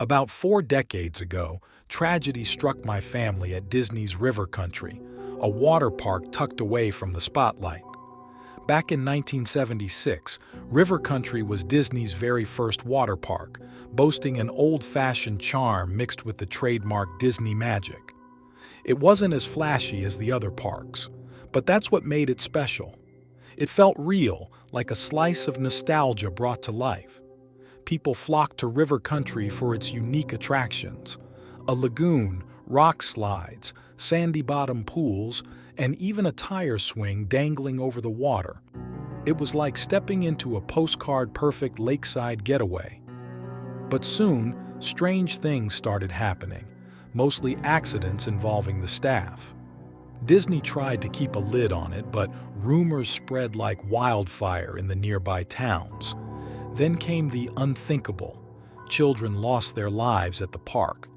About 4 decades ago, tragedy struck my family at Disney's River Country, a water park tucked away from the spotlight. Back in 1976, River Country was Disney's very first water park, boasting an old-fashioned charm mixed with the trademark Disney magic. It wasn't as flashy as the other parks, but that's what made it special. It felt real, like a slice of nostalgia brought to life. People flocked to River Country for its unique attractions: a lagoon, rock slides, sandy bottom pools, and even a tire swing dangling over the water. It was like stepping into a postcard-perfect lakeside getaway. But soon, strange things started happening, mostly accidents involving the staff. Disney tried to keep a lid on it, but rumors spread like wildfire in the nearby towns. Then came the unthinkable. Children lost their lives at the park.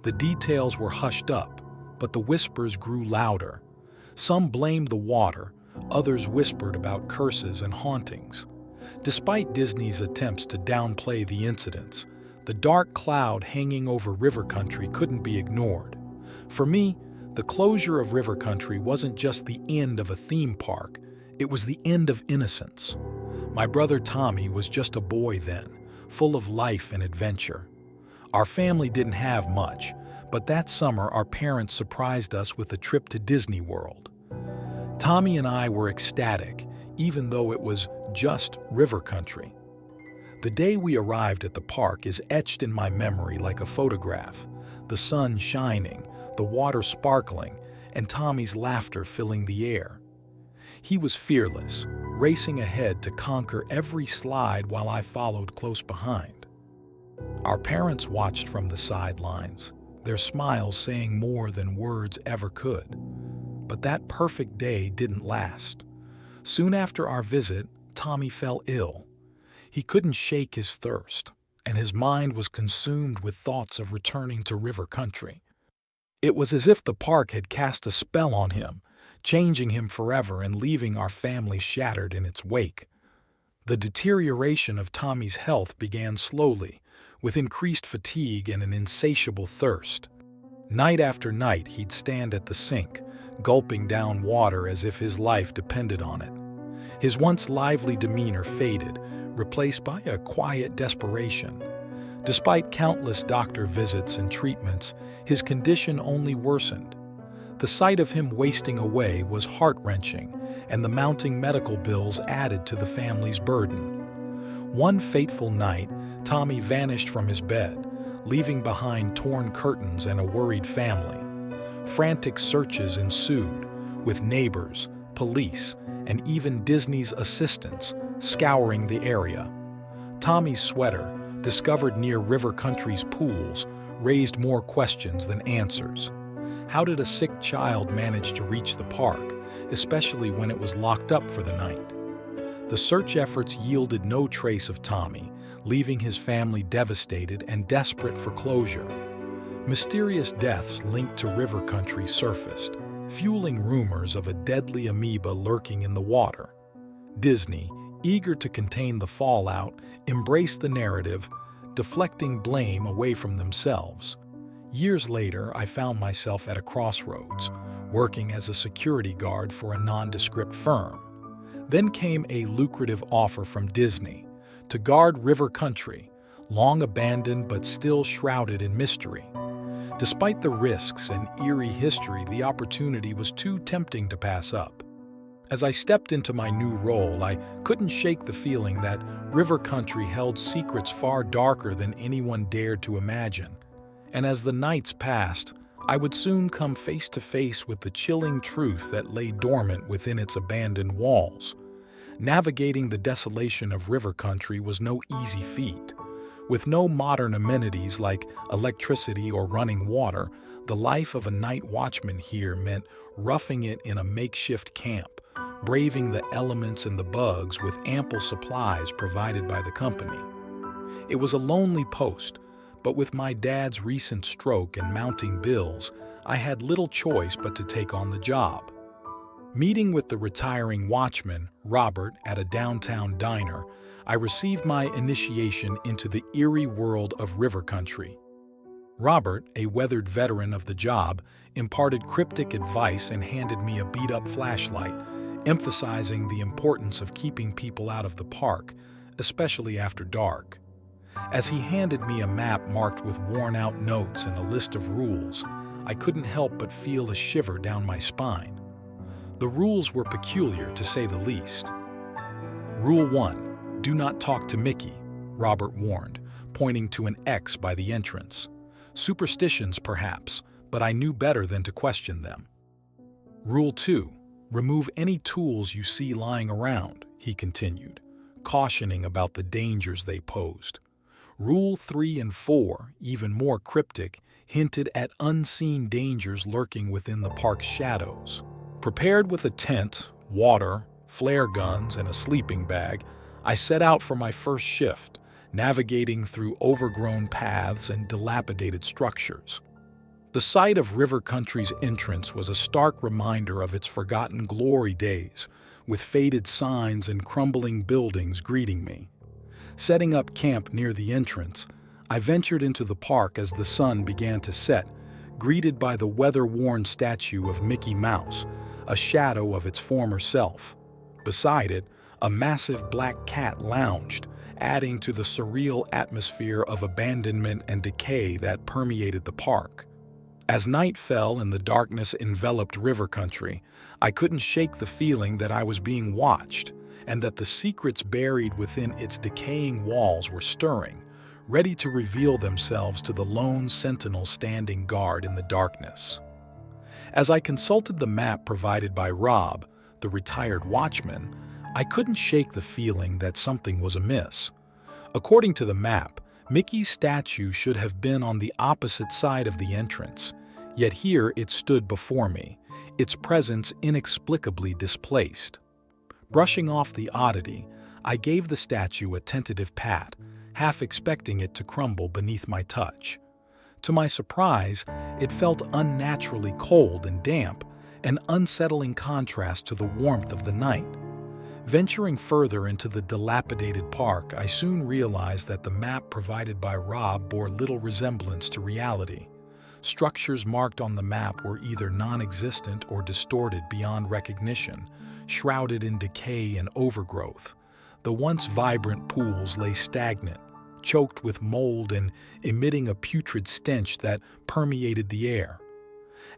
The details were hushed up, but the whispers grew louder. Some blamed the water, others whispered about curses and hauntings. Despite Disney's attempts to downplay the incidents, the dark cloud hanging over River Country couldn't be ignored. For me, the closure of River Country wasn't just the end of a theme park, it was the end of innocence. My brother Tommy was just a boy then, full of life and adventure. Our family didn't have much, but that summer our parents surprised us with a trip to Disney World. Tommy and I were ecstatic, even though it was just River Country. The day we arrived at the park is etched in my memory like a photograph. The sun shining, the water sparkling, and Tommy's laughter filling the air. He was fearless, racing ahead to conquer every slide while I followed close behind. Our parents watched from the sidelines, their smiles saying more than words ever could. But that perfect day didn't last. Soon after our visit, Tommy fell ill. He couldn't shake his thirst, and his mind was consumed with thoughts of returning to River Country. It was as if the park had cast a spell on him, changing him forever and leaving our family shattered in its wake. The deterioration of Tommy's health began slowly, with increased fatigue and an insatiable thirst. Night after night, he'd stand at the sink, gulping down water as if his life depended on it. His once lively demeanor faded, replaced by a quiet desperation. Despite countless doctor visits and treatments, his condition only worsened. The sight of him wasting away was heart-wrenching, and the mounting medical bills added to the family's burden. One fateful night, Tommy vanished from his bed, leaving behind torn curtains and a worried family. Frantic searches ensued, with neighbors, police, and even Disney's assistants scouring the area. Tommy's sweater, discovered near River Country's pools, raised more questions than answers. How did a sick child manage to reach the park, especially when it was locked up for the night? The search efforts yielded no trace of Tommy, leaving his family devastated and desperate for closure. Mysterious deaths linked to River Country surfaced, fueling rumors of a deadly amoeba lurking in the water. Disney, eager to contain the fallout, embraced the narrative, deflecting blame away from themselves. Years later, I found myself at a crossroads, working as a security guard for a nondescript firm. Then came a lucrative offer from Disney to guard River Country, long abandoned but still shrouded in mystery. Despite the risks and eerie history, the opportunity was too tempting to pass up. As I stepped into my new role, I couldn't shake the feeling that River Country held secrets far darker than anyone dared to imagine. And as the nights passed, I would soon come face to face with the chilling truth that lay dormant within its abandoned walls. Navigating the desolation of River Country was no easy feat. With no modern amenities like electricity or running water, the life of a night watchman here meant roughing it in a makeshift camp, braving the elements and the bugs with ample supplies provided by the company. It was a lonely post, but with my dad's recent stroke and mounting bills, I had little choice but to take on the job. Meeting with the retiring watchman, Robert, at a downtown diner, I received my initiation into the eerie world of River Country. Robert, a weathered veteran of the job, imparted cryptic advice and handed me a beat-up flashlight, emphasizing the importance of keeping people out of the park, especially after dark. As he handed me a map marked with worn-out notes and a list of rules, I couldn't help but feel a shiver down my spine. The rules were peculiar, to say the least. Rule 1. Do not talk to Mickey, Robert warned, pointing to an X by the entrance. Superstitions, perhaps, but I knew better than to question them. Rule 2. Remove any tools you see lying around, he continued, cautioning about the dangers they posed. Rule 3 and 4, even more cryptic, hinted at unseen dangers lurking within the park's shadows. Prepared with a tent, water, flare guns, and a sleeping bag, I set out for my first shift, navigating through overgrown paths and dilapidated structures. The sight of River Country's entrance was a stark reminder of its forgotten glory days, with faded signs and crumbling buildings greeting me. Setting up camp near the entrance, I ventured into the park as the sun began to set, greeted by the weather-worn statue of Mickey Mouse, a shadow of its former self. Beside it, a massive black cat lounged, adding to the surreal atmosphere of abandonment and decay that permeated the park. As night fell and the darkness enveloped River Country, I couldn't shake the feeling that I was being watched, and that the secrets buried within its decaying walls were stirring, ready to reveal themselves to the lone sentinel standing guard in the darkness. As I consulted the map provided by Rob, the retired watchman, I couldn't shake the feeling that something was amiss. According to the map, Mickey's statue should have been on the opposite side of the entrance, yet here it stood before me, its presence inexplicably displaced. Brushing off the oddity, I gave the statue a tentative pat, half expecting it to crumble beneath my touch. To my surprise, it felt unnaturally cold and damp, an unsettling contrast to the warmth of the night. Venturing further into the dilapidated park, I soon realized that the map provided by Rob bore little resemblance to reality. Structures marked on the map were either non-existent or distorted beyond recognition, shrouded in decay and overgrowth. The once vibrant pools lay stagnant, choked with mold and emitting a putrid stench that permeated the air.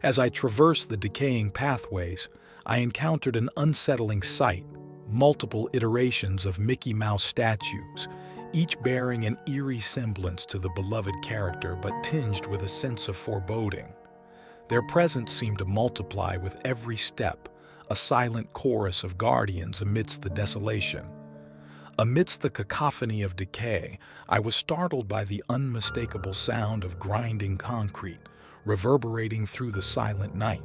As I traversed the decaying pathways, I encountered an unsettling sight: multiple iterations of Mickey Mouse statues, each bearing an eerie semblance to the beloved character but tinged with a sense of foreboding. Their presence seemed to multiply with every step, a silent chorus of guardians amidst the desolation. Amidst the cacophony of decay, I was startled by the unmistakable sound of grinding concrete, reverberating through the silent night.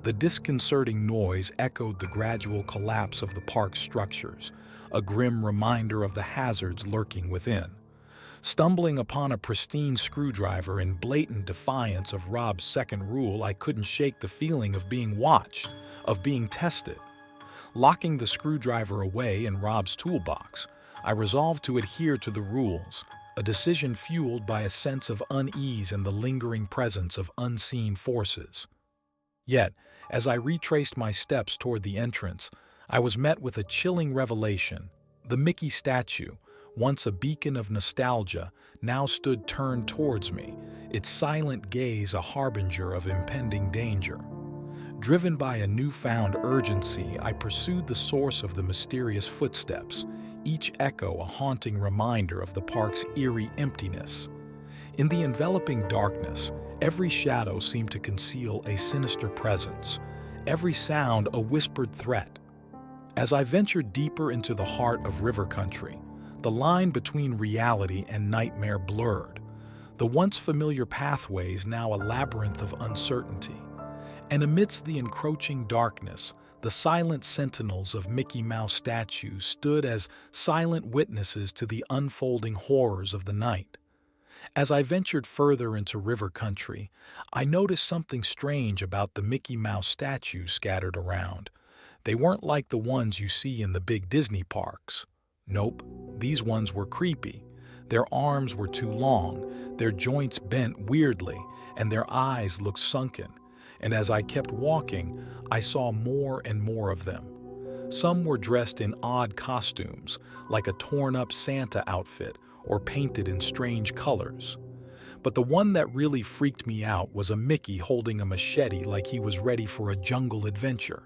The disconcerting noise echoed the gradual collapse of the park's structures, a grim reminder of the hazards lurking within. Stumbling upon a pristine screwdriver in blatant defiance of Rob's second rule, I couldn't shake the feeling of being watched, of being tested. Locking the screwdriver away in Rob's toolbox, I resolved to adhere to the rules, a decision fueled by a sense of unease and the lingering presence of unseen forces. Yet, as I retraced my steps toward the entrance, I was met with a chilling revelation. The Mickey statue, once a beacon of nostalgia, now stood turned towards me, its silent gaze a harbinger of impending danger. Driven by a newfound urgency, I pursued the source of the mysterious footsteps, each echo a haunting reminder of the park's eerie emptiness. In the enveloping darkness, every shadow seemed to conceal a sinister presence, every sound a whispered threat. As I ventured deeper into the heart of River Country, the line between reality and nightmare blurred, the once familiar pathways now a labyrinth of uncertainty. And amidst the encroaching darkness, the silent sentinels of Mickey Mouse statues stood as silent witnesses to the unfolding horrors of the night. As I ventured further into River Country, I noticed something strange about the Mickey Mouse statues scattered around. They weren't like the ones you see in the big Disney parks. Nope, these ones were creepy. Their arms were too long, their joints bent weirdly, and their eyes looked sunken. And as I kept walking, I saw more and more of them. Some were dressed in odd costumes, like a torn-up Santa outfit or painted in strange colors. But the one that really freaked me out was a Mickey holding a machete like he was ready for a jungle adventure.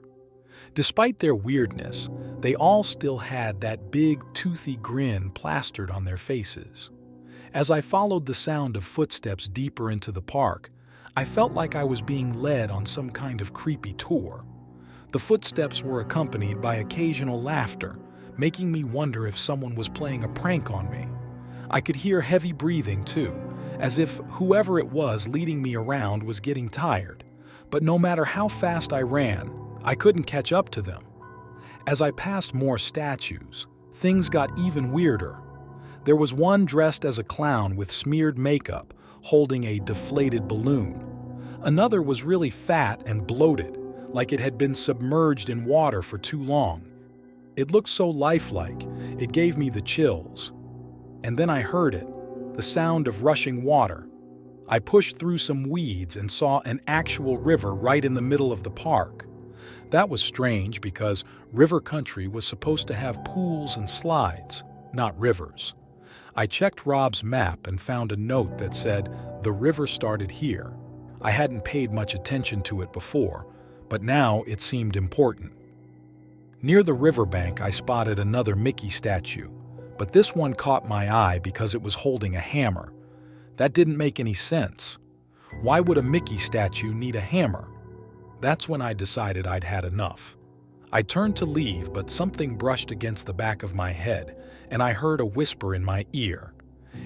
Despite their weirdness, they all still had that big, toothy grin plastered on their faces. As I followed the sound of footsteps deeper into the park, I felt like I was being led on some kind of creepy tour. The footsteps were accompanied by occasional laughter, making me wonder if someone was playing a prank on me. I could hear heavy breathing too, as if whoever it was leading me around was getting tired. But no matter how fast I ran, I couldn't catch up to them. As I passed more statues, things got even weirder. There was one dressed as a clown with smeared makeup, holding a deflated balloon. Another was really fat and bloated, like it had been submerged in water for too long. It looked so lifelike, it gave me the chills. And then I heard it, the sound of rushing water. I pushed through some weeds and saw an actual river right in the middle of the park. That was strange because river country was supposed to have pools and slides, not rivers. I checked Rob's map and found a note that said the river started here. I hadn't paid much attention to it before, but now it seemed important. Near the riverbank, I spotted another Mickey statue, but this one caught my eye because it was holding a hammer. That didn't make any sense. Why would a Mickey statue need a hammer? That's when I decided I'd had enough. I turned to leave, but something brushed against the back of my head, and I heard a whisper in my ear.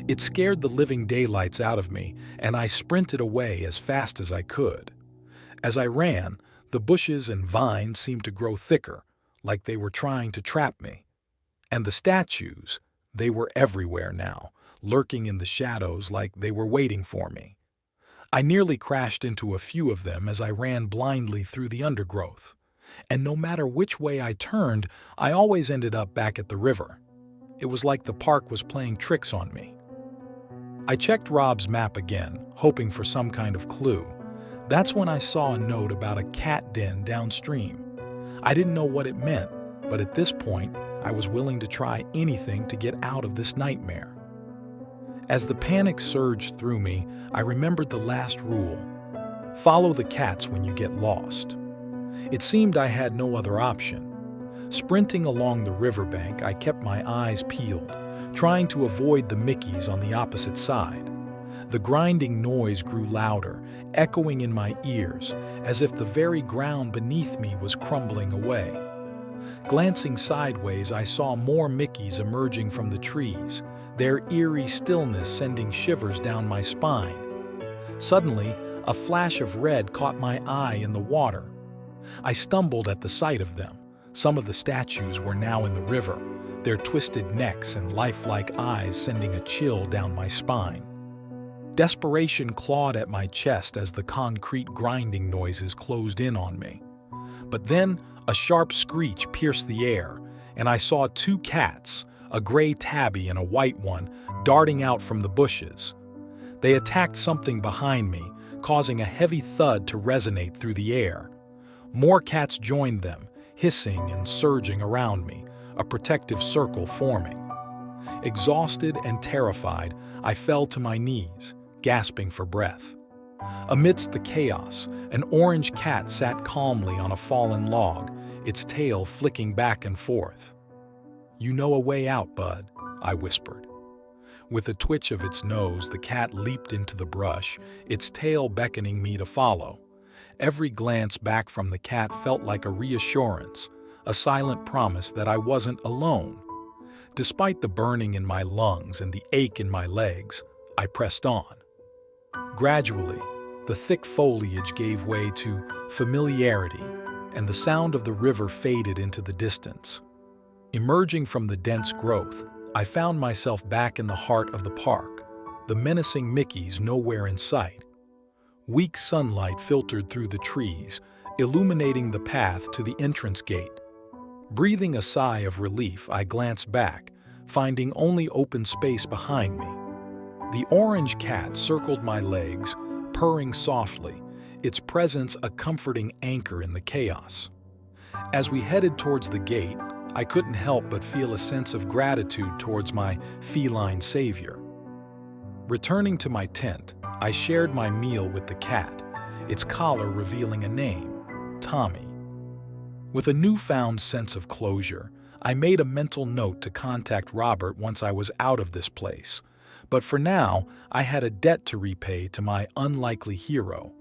It scared the living daylights out of me, and I sprinted away as fast as I could. As I ran, the bushes and vines seemed to grow thicker, like they were trying to trap me. And the statues, they were everywhere now, lurking in the shadows like they were waiting for me. I nearly crashed into a few of them as I ran blindly through the undergrowth. And no matter which way I turned, I always ended up back at the river. It was like the park was playing tricks on me. I checked Rob's map again, hoping for some kind of clue. That's when I saw a note about a cat den downstream. I didn't know what it meant, but at this point, I was willing to try anything to get out of this nightmare. As the panic surged through me, I remembered the last rule: follow the cats when you get lost. It seemed I had no other option. Sprinting along the riverbank, I kept my eyes peeled, trying to avoid the Mickeys on the opposite side. The grinding noise grew louder, echoing in my ears, as if the very ground beneath me was crumbling away. Glancing sideways, I saw more Mickeys emerging from the trees, their eerie stillness sending shivers down my spine. Suddenly, a flash of red caught my eye in the water. I stumbled at the sight of them. Some of the statues were now in the river, their twisted necks and lifelike eyes sending a chill down my spine. Desperation clawed at my chest as the concrete grinding noises closed in on me. But then, a sharp screech pierced the air, and I saw two cats, a gray tabby and a white one, darting out from the bushes. They attacked something behind me, causing a heavy thud to resonate through the air. More cats joined them, hissing and surging around me, a protective circle forming. Exhausted and terrified, I fell to my knees, gasping for breath. Amidst the chaos, an orange cat sat calmly on a fallen log, its tail flicking back and forth. "You know a way out, bud," I whispered. With a twitch of its nose, the cat leaped into the brush, its tail beckoning me to follow. Every glance back from the cat felt like a reassurance, a silent promise that I wasn't alone. Despite the burning in my lungs and the ache in my legs, I pressed on. Gradually, the thick foliage gave way to familiarity, and the sound of the river faded into the distance. Emerging from the dense growth, I found myself back in the heart of the park, the menacing Mickeys nowhere in sight. Weak sunlight filtered through the trees, illuminating the path to the entrance gate. Breathing a sigh of relief, I glanced back, finding only open space behind me. The orange cat circled my legs, purring softly, its presence a comforting anchor in the chaos. As we headed towards the gate, I couldn't help but feel a sense of gratitude towards my feline savior. Returning to my tent, I shared my meal with the cat, its collar revealing a name, Tommy. With a newfound sense of closure, I made a mental note to contact Robert once I was out of this place. But for now, I had a debt to repay to my unlikely hero,